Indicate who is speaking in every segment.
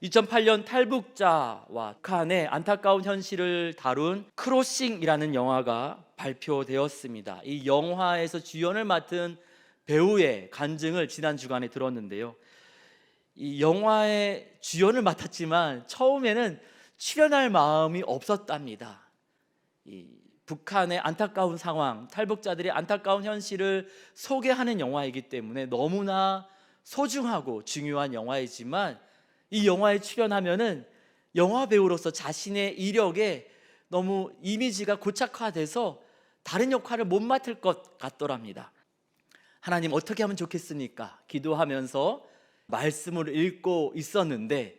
Speaker 1: 2008년 탈북자와 북한의 안타까운 현실을 다룬 크로싱이라는 영화가 발표되었습니다. 이 영화에서 주연을 맡은 배우의 간증을 지난 주간에 들었는데요. 이 영화의 주연을 맡았지만 처음에는 출연할 마음이 없었답니다. 이 북한의 안타까운 상황, 탈북자들의 안타까운 현실을 소개하는 영화이기 때문에 너무나 소중하고 중요한 영화이지만 이 영화에 출연하면은 영화 배우로서 자신의 이력에 너무 이미지가 고착화돼서 다른 역할을 못 맡을 것 같더랍니다. 하나님 어떻게 하면 좋겠습니까? 기도하면서 말씀을 읽고 있었는데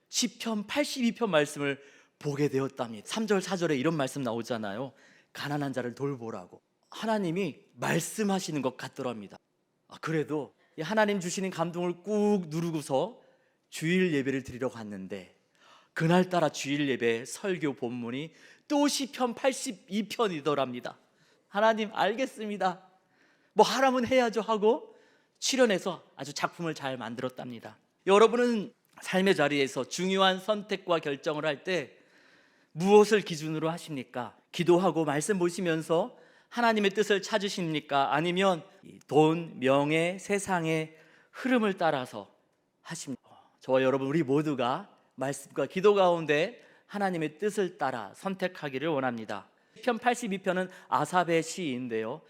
Speaker 1: 시편 82편 말씀을 보게 되었답니다. 3절 4절에 이런 말씀 나오잖아요. 가난한 자를 돌보라고 하나님이 말씀하시는 것 같더랍니다. 그래도 하나님 주시는 감동을 꾹 누르고서 주일 예배를 드리러 갔는데 그날따라 주일 예배 설교 본문이 또 시편 82편이더랍니다. 하나님 알겠습니다, 뭐 하라면 해야죠 하고 출연해서 아주 작품을 잘 만들었답니다. 여러분은 삶의 자리에서 중요한 선택과 결정을 할 때 무엇을 기준으로 하십니까? 기도하고 말씀 보시면서 하나님의 뜻을 찾으십니까? 아니면 돈, 명예, 세상의 흐름을 따라서 하십니까? 저와 여러분 우리 모두가 말씀과 기도 가운데 하나님의 뜻을 따라 선택하기를 원합니다. 편 82편은 아삽의 시인데요,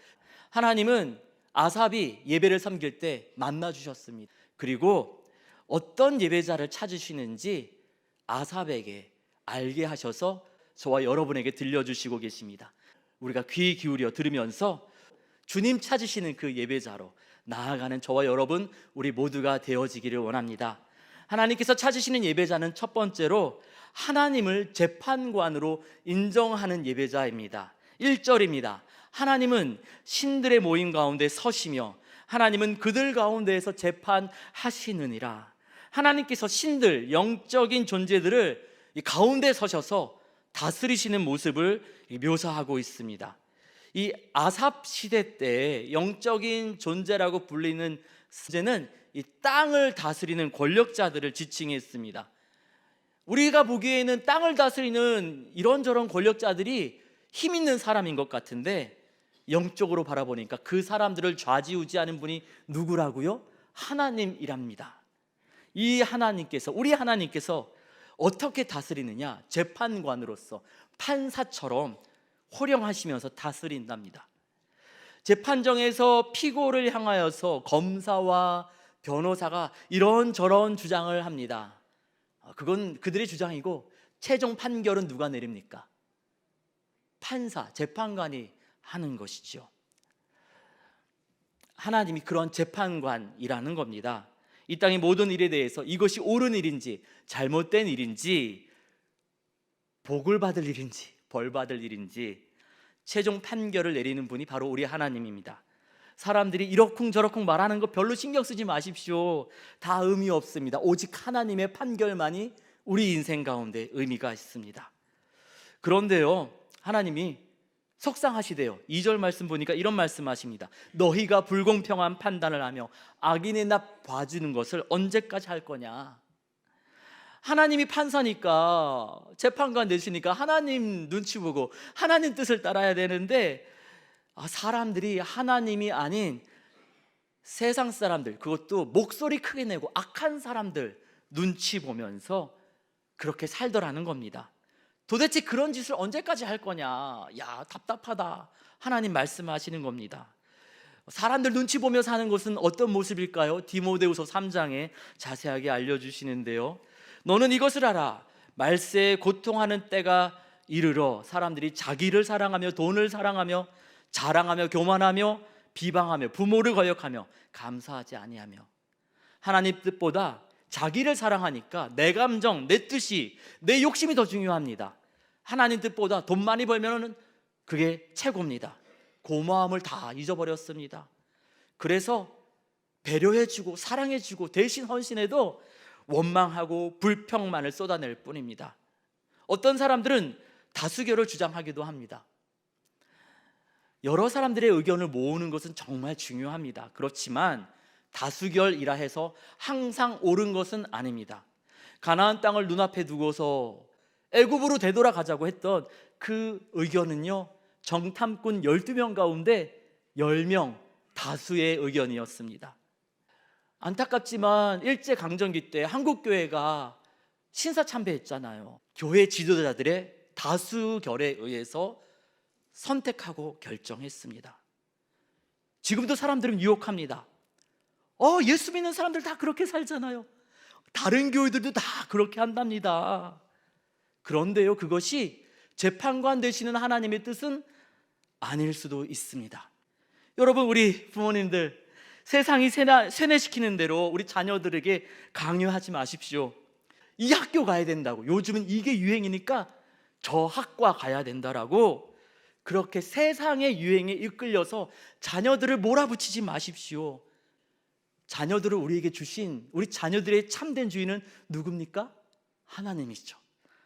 Speaker 1: 하나님은 아삽이 예배를 섬길 때 만나 주셨습니다. 그리고 어떤 예배자를 찾으시는지 아삽에게 알게 하셔서 저와 여러분에게 들려주시고 계십니다. 우리가 귀 기울여 들으면서 주님 찾으시는 그 예배자로 나아가는 저와 여러분 우리 모두가 되어지기를 원합니다. 하나님께서 찾으시는 예배자는 첫 번째로 하나님을 재판관으로 인정하는 예배자입니다. 1절입니다. 하나님은 신들의 모임 가운데 서시며 하나님은 그들 가운데에서 재판하시느니라. 하나님께서 신들, 영적인 존재들을 이 가운데 서셔서 다스리시는 모습을 묘사하고 있습니다. 이 아삽 시대 때 영적인 존재라고 불리는 존재는 이 땅을 다스리는 권력자들을 지칭했습니다. 우리가 보기에는 땅을 다스리는 이런저런 권력자들이 힘 있는 사람인 것 같은데 영적으로 바라보니까 그 사람들을 좌지우지하는 분이 누구라고요? 하나님이랍니다. 이 하나님께서, 우리 하나님께서 어떻게 다스리느냐? 재판관으로서 판사처럼 호령하시면서 다스린답니다. 재판정에서 피고를 향하여서 검사와 변호사가 이런저런 주장을 합니다. 그건 그들의 주장이고 최종 판결은 누가 내립니까? 판사, 재판관이 하는 것이죠. 하나님이 그런 재판관이라는 겁니다. 이 땅의 모든 일에 대해서 이것이 옳은 일인지 잘못된 일인지 복을 받을 일인지 벌 받을 일인지 최종 판결을 내리는 분이 바로 우리 하나님입니다. 사람들이 이러쿵저러쿵 말하는 거 별로 신경 쓰지 마십시오. 다 의미 없습니다. 오직 하나님의 판결만이 우리 인생 가운데 의미가 있습니다. 그런데요, 하나님이 속상하시대요. 2절 말씀 보니까 이런 말씀하십니다. 너희가 불공평한 판단을 하며 악인의 납 봐주는 것을 언제까지 할 거냐? 하나님이 판사니까, 재판관 되시니까 하나님 눈치 보고 하나님 뜻을 따라야 되는데 사람들이 하나님이 아닌 세상 사람들, 그것도 목소리 크게 내고 악한 사람들 눈치 보면서 그렇게 살더라는 겁니다. 도대체 그런 짓을 언제까지 할 거냐? 야, 답답하다. 하나님 말씀하시는 겁니다. 사람들 눈치 보며 사는 것은 어떤 모습일까요? 디모데후서 3장에 자세하게 알려주시는데요, 너는 이것을 알아. 말세에 고통하는 때가 이르러 사람들이 자기를 사랑하며 돈을 사랑하며 자랑하며 교만하며 비방하며 부모를 거역하며 감사하지 아니하며. 하나님 뜻보다 자기를 사랑하니까 내 감정, 내 뜻이, 내 욕심이 더 중요합니다. 하나님 뜻보다 돈 많이 벌면 그게 최고입니다. 고마움을 다 잊어버렸습니다. 그래서 배려해주고 사랑해주고 대신 헌신해도 원망하고 불평만을 쏟아낼 뿐입니다. 어떤 사람들은 다수결을 주장하기도 합니다. 여러 사람들의 의견을 모으는 것은 정말 중요합니다. 그렇지만 다수결이라 해서 항상 옳은 것은 아닙니다. 가나안 땅을 눈앞에 두고서 애굽으로 되돌아가자고 했던 그 의견은요, 정탐꾼 12명 가운데 10명 다수의 의견이었습니다. 안타깝지만 일제강점기 때 한국교회가 신사참배했잖아요. 교회 지도자들의 다수결에 의해서 선택하고 결정했습니다. 지금도 사람들은 유혹합니다. 예수 믿는 사람들 다 그렇게 살잖아요. 다른 교회들도 다 그렇게 한답니다. 그런데요, 그것이 재판관 되시는 하나님의 뜻은 아닐 수도 있습니다. 여러분, 우리 부모님들, 세상이 세뇌시키는 대로 우리 자녀들에게 강요하지 마십시오. 이 학교 가야 된다고, 요즘은 이게 유행이니까 저 학과 가야 된다라고 그렇게 세상의 유행에 이끌려서 자녀들을 몰아붙이지 마십시오. 자녀들을 우리에게 주신 우리 자녀들의 참된 주인은 누굽니까? 하나님이죠.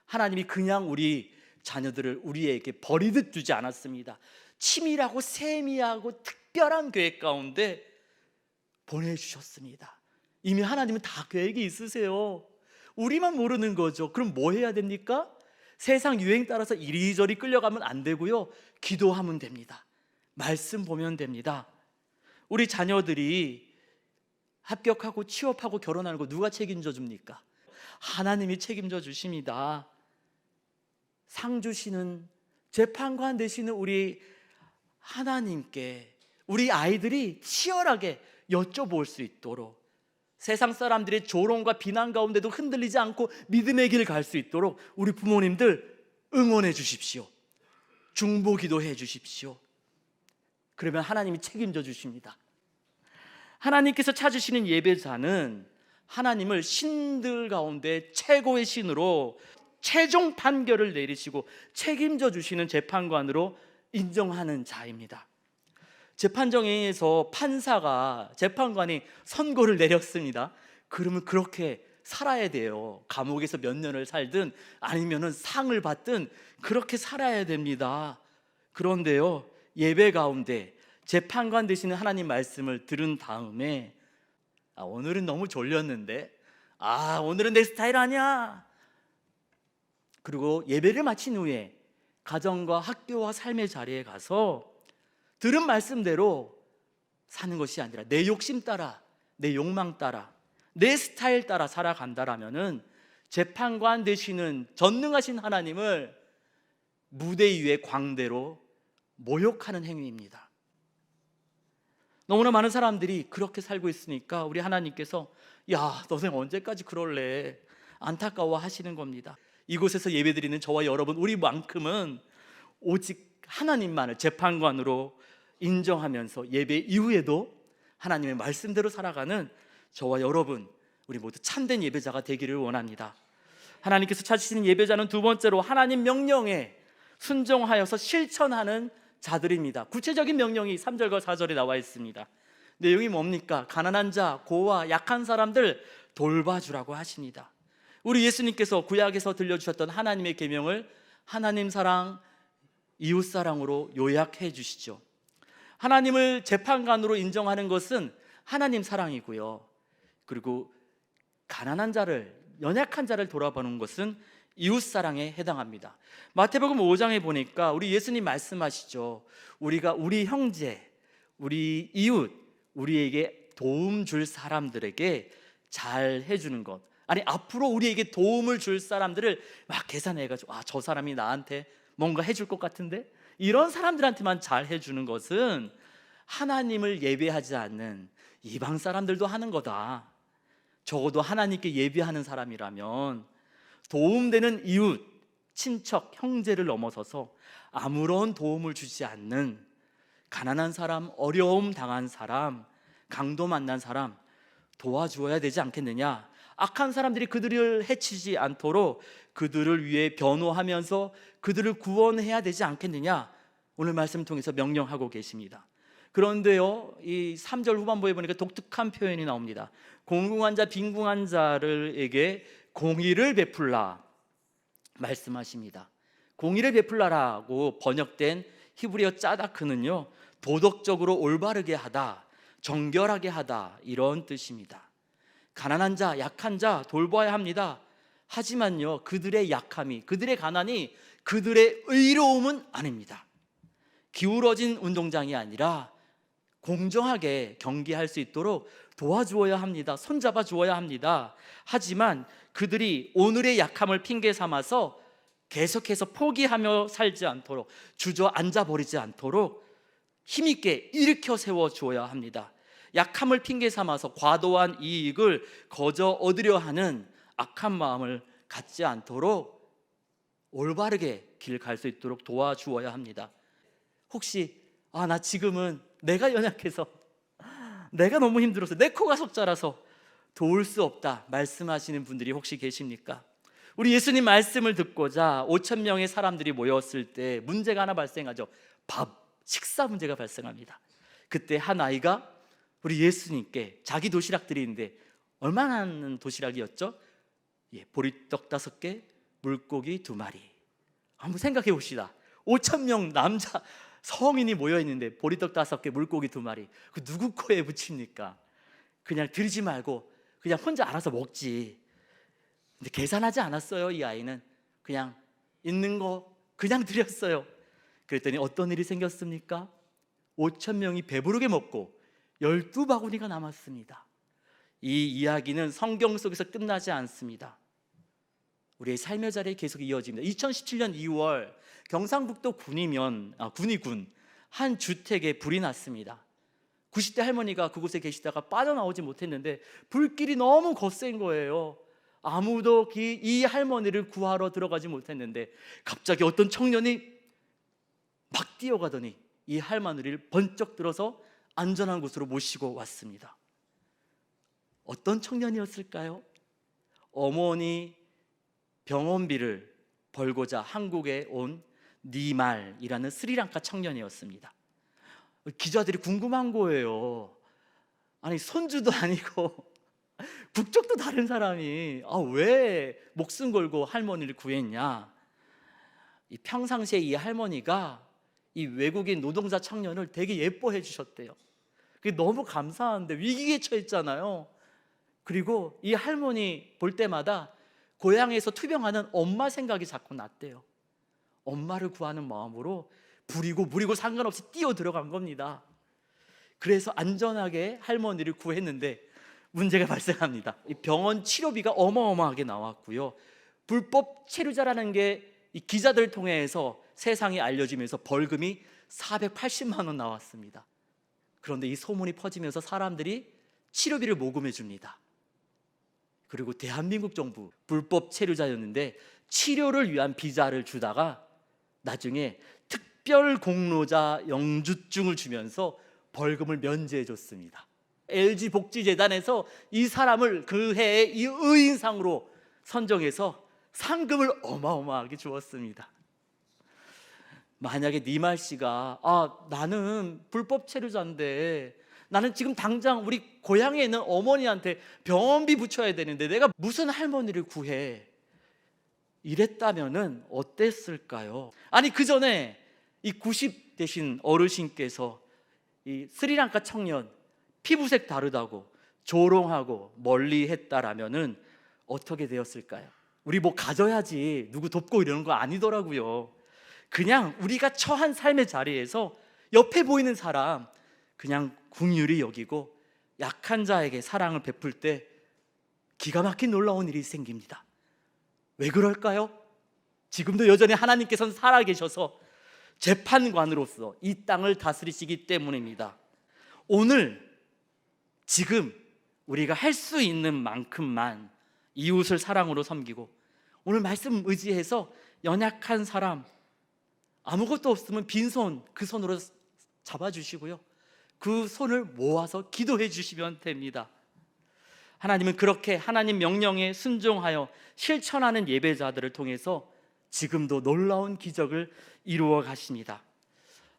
Speaker 1: 하나님이 그냥 우리 자녀들을 우리에게 버리듯 두지 않았습니다. 치밀하고 세미하고 특별한 계획 가운데 보내주셨습니다. 이미 하나님은 다 계획이 있으세요. 우리만 모르는 거죠. 그럼 뭐 해야 됩니까? 세상 유행 따라서 이리저리 끌려가면 안 되고요, 기도하면 됩니다. 말씀 보면 됩니다. 우리 자녀들이 합격하고 취업하고 결혼하는 거 누가 책임져 줍니까? 하나님이 책임져 주십니다. 상 주시는, 재판관 되시는 우리 하나님께 우리 아이들이 치열하게 여쭤볼 수 있도록, 세상 사람들의 조롱과 비난 가운데도 흔들리지 않고 믿음의 길 갈 수 있도록 우리 부모님들 응원해 주십시오. 중보기도 해 주십시오. 그러면 하나님이 책임져 주십니다. 하나님께서 찾으시는 예배자는 하나님을 신들 가운데 최고의 신으로 최종 판결을 내리시고 책임져 주시는 재판관으로 인정하는 자입니다. 재판정에서 판사가, 재판관이 선고를 내렸습니다. 그러면 그렇게 살아야 돼요. 감옥에서 몇 년을 살든 아니면 상을 받든 그렇게 살아야 됩니다. 그런데요, 예배 가운데 재판관 되시는 하나님 말씀을 들은 다음에 오늘은 너무 졸렸는데, 오늘은 내 스타일 아니야. 그리고 예배를 마친 후에 가정과 학교와 삶의 자리에 가서 들은 말씀대로 사는 것이 아니라 내 욕심 따라, 내 욕망 따라, 내 스타일 따라 살아간다라면은 재판관 되시는 전능하신 하나님을 무대 위의 광대로 모욕하는 행위입니다. 너무나 많은 사람들이 그렇게 살고 있으니까 우리 하나님께서 너네 언제까지 그럴래? 안타까워 하시는 겁니다. 이곳에서 예배드리는 저와 여러분, 우리만큼은 오직 하나님만을 재판관으로 인정하면서 예배 이후에도 하나님의 말씀대로 살아가는 저와 여러분, 우리 모두 참된 예배자가 되기를 원합니다. 하나님께서 찾으시는 예배자는 두 번째로 하나님 명령에 순종하여서 실천하는 자들입니다. 구체적인 명령이 3절과 4절에 나와 있습니다. 내용이 뭡니까? 가난한 자, 고아, 약한 사람들 돌봐주라고 하십니다. 우리 예수님께서 구약에서 들려주셨던 하나님의 계명을 하나님 사랑, 이웃 사랑으로 요약해 주시죠. 하나님을 재판관으로 인정하는 것은 하나님 사랑이고요, 그리고 가난한 자를, 연약한 자를 돌아보는 것은 이웃 사랑에 해당합니다. 마태복음 5장에 보니까 우리 예수님 말씀하시죠. 우리가 우리 형제, 우리 이웃, 우리에게 도움 줄 사람들에게 잘 해주는 것, 아니 앞으로 우리에게 도움을 줄 사람들을 막 계산해가지고 저 사람이 나한테 뭔가 해줄 것 같은데, 이런 사람들한테만 잘 해주는 것은 하나님을 예배하지 않는 이방 사람들도 하는 거다. 적어도 하나님께 예배하는 사람이라면 도움되는 이웃, 친척, 형제를 넘어서서 아무런 도움을 주지 않는 가난한 사람, 어려움 당한 사람, 강도 만난 사람 도와주어야 되지 않겠느냐. 악한 사람들이 그들을 해치지 않도록 그들을 위해 변호하면서 그들을 구원해야 되지 않겠느냐, 오늘 말씀을 통해서 명령하고 계십니다. 그런데요, 이 3절 후반부에 보니까 독특한 표현이 나옵니다. 공궁한 자, 빈궁한 자들에게 공의를 베풀라 말씀하십니다. 공의를 베풀라라고 번역된 히브리어 짜다크는요, 도덕적으로 올바르게 하다, 정결하게 하다, 이런 뜻입니다. 가난한 자, 약한 자 돌봐야 합니다. 하지만요, 그들의 약함이, 그들의 가난이 그들의 의로움은 아닙니다. 기울어진 운동장이 아니라 공정하게 경기할 수 있도록 도와주어야 합니다. 손잡아 주어야 합니다. 하지만 그들이 오늘의 약함을 핑계 삼아서 계속해서 포기하며 살지 않도록, 주저앉아 버리지 않도록 힘있게 일으켜 세워 주어야 합니다. 약함을 핑계 삼아서 과도한 이익을 거저 얻으려 하는 악한 마음을 갖지 않도록 올바르게 길 갈 수 있도록 도와주어야 합니다. 혹시 나 지금은 내가 연약해서, 내가 너무 힘들어서, 내 코가 석자라서 도울 수 없다 말씀하시는 분들이 혹시 계십니까? 우리 예수님 말씀을 듣고자 5천 명의 사람들이 모였을 때 문제가 하나 발생하죠. 식사 문제가 발생합니다. 그때 한 아이가 우리 예수님께 자기 도시락들이 있는데 얼마나 하는 도시락이었죠? 보리떡 5개, 물고기 2마리. 한번 생각해 봅시다. 5천 명 남자 성인이 모여 있는데 보리떡 5개, 물고기 2마리. 그 누구 코에 붙입니까? 그냥 들지 말고 그냥 혼자 알아서 먹지. 근데 계산하지 않았어요. 이 아이는 그냥 있는 거 그냥 드렸어요. 그랬더니 어떤 일이 생겼습니까? 5천 명이 배부르게 먹고 12바구니가 남았습니다. 이 이야기는 성경 속에서 끝나지 않습니다. 우리의 삶의 자리에 계속 이어집니다. 2017년 2월 경상북도 군이군 한 주택에 불이 났습니다. 90대 할머니가 그곳에 계시다가 빠져나오지 못했는데 불길이 너무 거센 거예요. 아무도 이 할머니를 구하러 들어가지 못했는데 갑자기 어떤 청년이 막 뛰어가더니 이 할머니를 번쩍 들어서 안전한 곳으로 모시고 왔습니다. 어떤 청년이었을까요? 어머니 병원비를 벌고자 한국에 온 니말이라는 스리랑카 청년이었습니다. 기자들이 궁금한 거예요. 아니 손주도 아니고 국적도 다른 사람이 왜 목숨 걸고 할머니를 구했냐? 평상시에 이 할머니가 이 외국인 노동자 청년을 되게 예뻐해 주셨대요. 그게 너무 감사한데 위기에 처했잖아요. 그리고 이 할머니 볼 때마다 고향에서 투병하는 엄마 생각이 자꾸 났대요. 엄마를 구하는 마음으로 부리고 무리고 상관없이 뛰어 들어간 겁니다. 그래서 안전하게 할머니를 구했는데 문제가 발생합니다. 이 병원 치료비가 어마어마하게 나왔고요. 불법 체류자라는 게 이 기자들 통해서 세상에 알려지면서 벌금이 480만 원 나왔습니다. 그런데 이 소문이 퍼지면서 사람들이 치료비를 모금해 줍니다. 그리고 대한민국 정부 불법 체류자였는데 치료를 위한 비자를 주다가 나중에 특별 공로자 영주증을 주면서 벌금을 면제해 줬습니다. LG 복지재단에서 이 사람을 그 해의 이 의인상으로 선정해서 상금을 어마어마하게 주었습니다. 만약에 니말 씨가 나는 불법 체류자인데 나는 지금 당장 우리 고향에 있는 어머니한테 병원비 붙여야 되는데 내가 무슨 할머니를 구해, 이랬다면은 어땠을까요? 아니 그 전에 이 90 되신 어르신께서 이 스리랑카 청년 피부색 다르다고 조롱하고 멀리했다라면은 어떻게 되었을까요? 우리 뭐 가져야지 누구 돕고 이러는 거 아니더라고요. 그냥 우리가 처한 삶의 자리에서 옆에 보이는 사람 그냥 긍휼히 여기고 약한 자에게 사랑을 베풀 때 기가 막힌 놀라운 일이 생깁니다. 왜 그럴까요? 지금도 여전히 하나님께서는 살아계셔서 재판관으로서 이 땅을 다스리시기 때문입니다. 오늘 지금 우리가 할 수 있는 만큼만 이웃을 사랑으로 섬기고, 오늘 말씀 의지해서 연약한 사람 아무것도 없으면 빈손 그 손으로 잡아주시고요, 그 손을 모아서 기도해 주시면 됩니다. 하나님은 그렇게 하나님 명령에 순종하여 실천하는 예배자들을 통해서 지금도 놀라운 기적을 이루어 가십니다.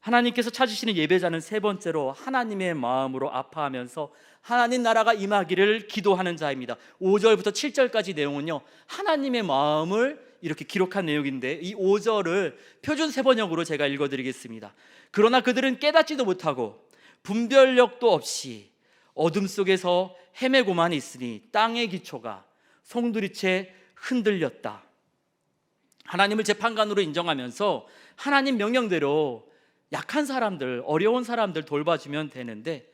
Speaker 1: 하나님께서 찾으시는 예배자는 세 번째로 하나님의 마음으로 아파하면서 하나님 나라가 임하기를 기도하는 자입니다. 5절부터 7절까지 내용은요, 하나님의 마음을 이렇게 기록한 내용인데 이 5절을 표준 세번역으로 제가 읽어드리겠습니다. 그러나 그들은 깨닫지도 못하고 분별력도 없이 어둠 속에서 헤매고만 있으니 땅의 기초가 송두리째 흔들렸다. 하나님을 재판관으로 인정하면서 하나님 명령대로 약한 사람들, 어려운 사람들 돌봐주면 되는데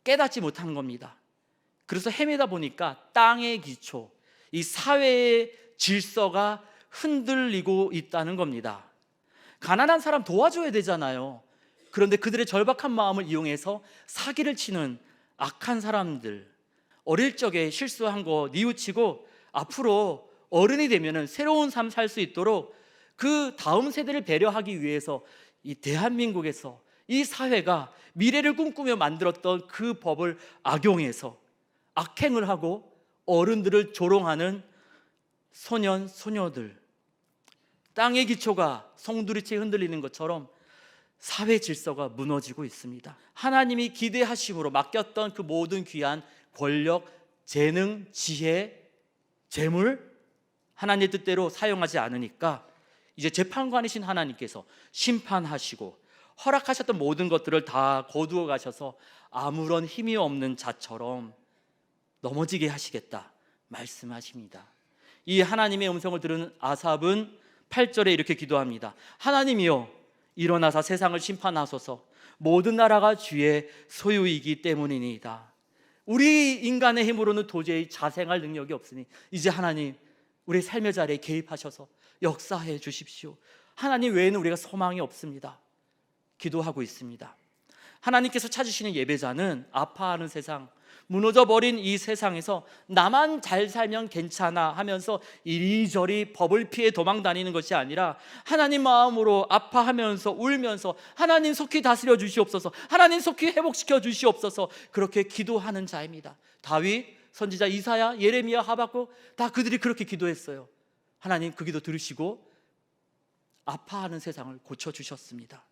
Speaker 1: 깨닫지 못하는 겁니다. 그래서 헤매다 보니까 땅의 기초, 이 사회의 질서가 흔들리고 있다는 겁니다. 가난한 사람 도와줘야 되잖아요. 그런데 그들의 절박한 마음을 이용해서 사기를 치는 악한 사람들, 어릴 적에 실수한 거 뉘우치고 앞으로 어른이 되면 새로운 삶 살 수 있도록 그 다음 세대를 배려하기 위해서 이 대한민국에서 이 사회가 미래를 꿈꾸며 만들었던 그 법을 악용해서 악행을 하고 어른들을 조롱하는 소년, 소녀들, 땅의 기초가 송두리째 흔들리는 것처럼 사회 질서가 무너지고 있습니다. 하나님이 기대하심으로 맡겼던 그 모든 귀한 권력, 재능, 지혜, 재물 하나님의 뜻대로 사용하지 않으니까 이제 재판관이신 하나님께서 심판하시고 허락하셨던 모든 것들을 다 거두어 가셔서 아무런 힘이 없는 자처럼 넘어지게 하시겠다 말씀하십니다. 이 하나님의 음성을 들은 아삽은 8절에 이렇게 기도합니다. 하나님이여 일어나사 세상을 심판하소서. 모든 나라가 주의 소유이기 때문이니이다. 우리 인간의 힘으로는 도저히 자생할 능력이 없으니 이제 하나님 우리 삶의 자리에 개입하셔서 역사해 주십시오. 하나님 외에는 우리가 소망이 없습니다. 기도하고 있습니다. 하나님께서 찾으시는 예배자는 아파하는 세상, 무너져버린 이 세상에서 나만 잘 살면 괜찮아 하면서 이리저리 법을 피해 도망다니는 것이 아니라 하나님 마음으로 아파하면서 울면서 하나님 속히 다스려 주시옵소서, 하나님 속히 회복시켜 주시옵소서, 그렇게 기도하는 자입니다. 다윗, 선지자 이사야, 예레미야, 하박국 다 그들이 그렇게 기도했어요. 하나님 그 기도 들으시고 아파하는 세상을 고쳐주셨습니다.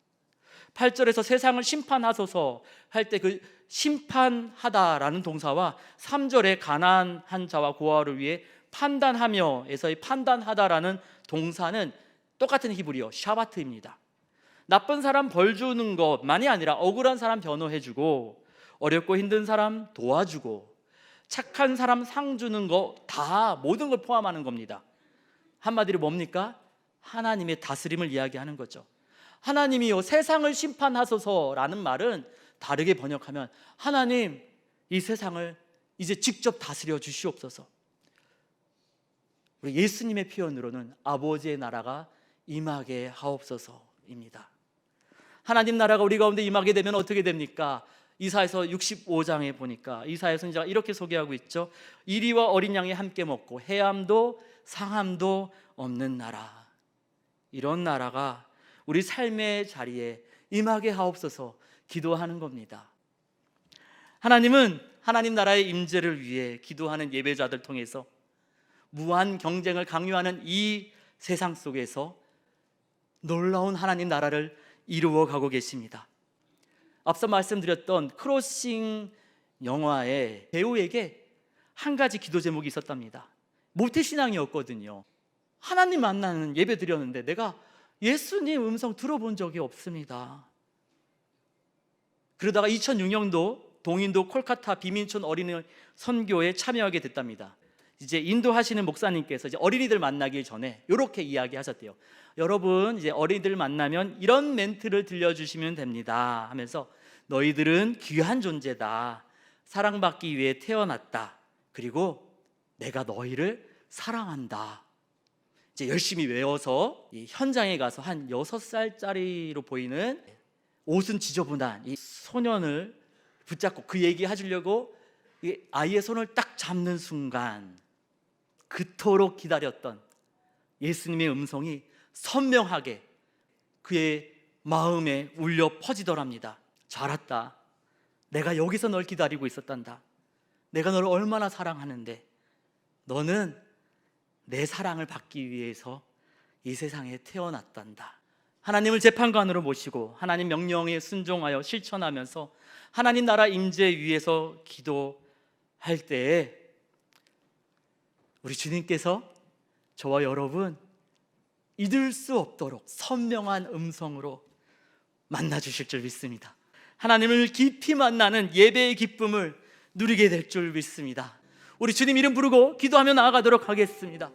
Speaker 1: 8절에서 세상을 심판하소서 할 때 그 심판하다라는 동사와 3절에 가난한 자와 고아를 위해 판단하며에서의 판단하다라는 동사는 똑같은 히브리어 샤바트입니다. 나쁜 사람 벌 주는 것만이 아니라 억울한 사람 변호해주고 어렵고 힘든 사람 도와주고 착한 사람 상 주는 거 다 모든 걸 포함하는 겁니다. 한마디로 뭡니까? 하나님의 다스림을 이야기하는 거죠. 하나님이요 세상을 심판하소서라는 말은 다르게 번역하면 하나님 이 세상을 이제 직접 다스려 주시옵소서. 우리 예수님의 표현으로는 아버지의 나라가 임하게 하옵소서입니다. 하나님 나라가 우리 가운데 임하게 되면 어떻게 됩니까? 이사야서 65장에 보니까 이사야 선지자가 이렇게 소개하고 있죠. 이리와 어린 양이 함께 먹고 해함도 상함도 없는 나라, 이런 나라가 우리 삶의 자리에 임하게 하옵소서 기도하는 겁니다. 하나님은 하나님 나라의 임재를 위해 기도하는 예배자들 통해서 무한 경쟁을 강요하는 이 세상 속에서 놀라운 하나님 나라를 이루어 가고 계십니다. 앞서 말씀드렸던 크로싱 영화의 배우에게 한 가지 기도 제목이 있었답니다. 모태신앙이었거든요. 하나님 만나는 예배 드렸는데 내가 예수님 음성 들어본 적이 없습니다. 그러다가 2006년도 동인도 콜카타 비민촌 어린이 선교에 참여하게 됐답니다. 이제 인도하시는 목사님께서 이제 어린이들 만나기 전에 이렇게 이야기하셨대요. 여러분 이제 어린이들 만나면 이런 멘트를 들려주시면 됩니다 하면서 너희들은 귀한 존재다, 사랑받기 위해 태어났다, 그리고 내가 너희를 사랑한다. 이제 열심히 외워서 이 현장에 가서 한 6살짜리로 보이는 옷은 지저분한 이 소년을 붙잡고 그 얘기 해주려고 이 아이의 손을 딱 잡는 순간 그토록 기다렸던 예수님의 음성이 선명하게 그의 마음에 울려 퍼지더랍니다. 잘 왔다. 내가 여기서 널 기다리고 있었단다. 내가 너를 얼마나 사랑하는데 너는 내 사랑을 받기 위해서 이 세상에 태어났단다. 하나님을 재판관으로 모시고 하나님 명령에 순종하여 실천하면서 하나님 나라 임재 위에서 기도할 때에 우리 주님께서 저와 여러분 잊을 수 없도록 선명한 음성으로 만나 주실 줄 믿습니다. 하나님을 깊이 만나는 예배의 기쁨을 누리게 될 줄 믿습니다. 우리 주님 이름 부르고 기도하며 나아가도록 하겠습니다.